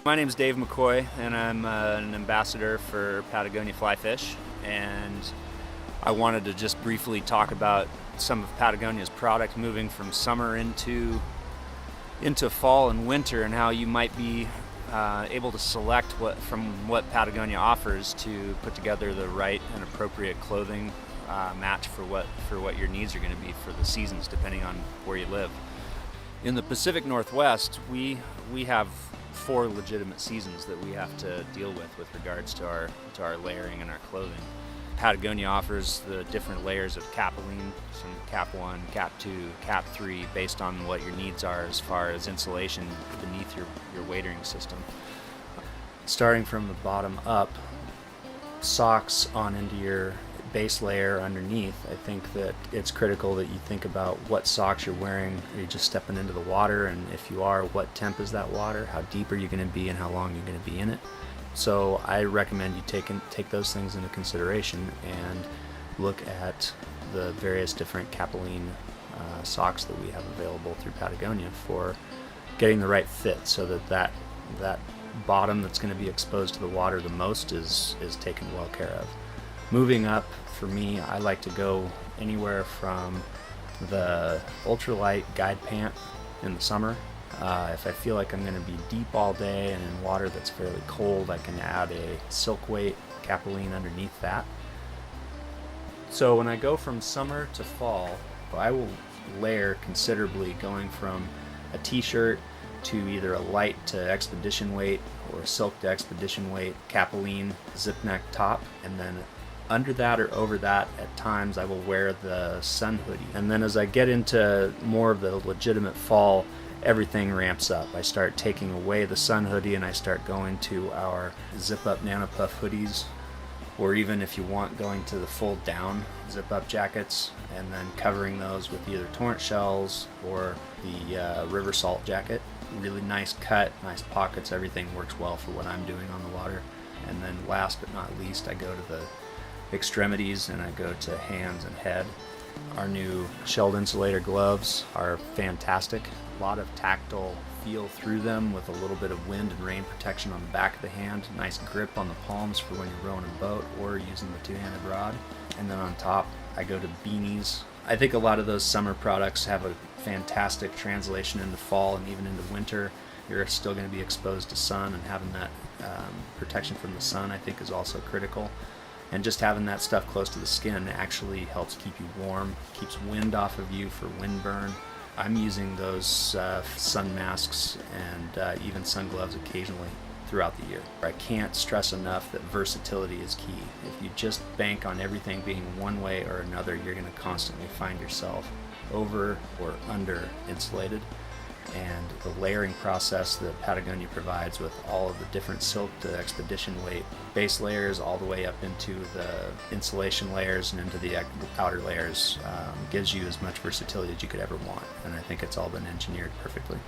My name is Dave McCoy, and I'm an ambassador for Patagonia Fly Fish, and I wanted to just briefly talk about some of Patagonia's product moving from summer into fall and winter, and how you might be able to select from what Patagonia offers to put together the right and appropriate clothing match for what your needs are going to be for the seasons, depending on where you live. In the Pacific Northwest, we have 4 legitimate seasons that we have to deal with regards to our layering and our clothing. Patagonia offers the different layers of capelline, some Cap 1, Cap 2, Cap 3, based on what your needs are as far as insulation beneath your wadering system. Starting from the bottom up, socks on into your base layer underneath, I think that it's critical that you think about what socks you're wearing. Are you just stepping into the water? And if you are, what temp is that water? How deep are you going to be and how long you're going to be in it? So I recommend you take those things into consideration and look at the various different capelline socks that we have available through Patagonia for getting the right fit, so that bottom that's going to be exposed to the water the most is taken well care of. Moving up, for me, I like to go anywhere from the ultralight guide pant in the summer. If I feel like I'm going to be deep all day and in water that's fairly cold, I can add a silk weight capelline underneath that. So when I go from summer to fall, I will layer considerably, going from a t-shirt to either a light to expedition weight or silk to expedition weight capelline zip neck top, and then under that or over that, at times I will wear the sun hoodie. And then as I get into more of the legitimate fall, everything ramps up. I start taking away the sun hoodie and I start going to our zip up nano puff hoodies, or even if you want, going to the full down zip up jackets and then covering those with either torrent shells or the river salt jacket. Really nice cut, nice pockets, everything works well for what I'm doing on the water. And then last but not least, I go to the extremities and I go to hands and head. Our new shelled insulator gloves are fantastic. A lot of tactile feel through them with a little bit of wind and rain protection on the back of the hand. Nice grip on the palms for when you're rowing a boat or using the two-handed rod. And then on top, I go to beanies. I think a lot of those summer products have a fantastic translation into fall and even into winter. You're still going to be exposed to sun, and having that protection from the sun, I think, is also critical. And just having that stuff close to the skin actually helps keep you warm, keeps wind off of you for wind burn. I'm using those sun masks and even sun gloves occasionally throughout the year. I can't stress enough that versatility is key. If you just bank on everything being one way or another, you're going to constantly find yourself over or under insulated. And the layering process that Patagonia provides, with all of the different silk to expedition weight base layers all the way up into the insulation layers and into the outer layers, gives you as much versatility as you could ever want. And I think it's all been engineered perfectly.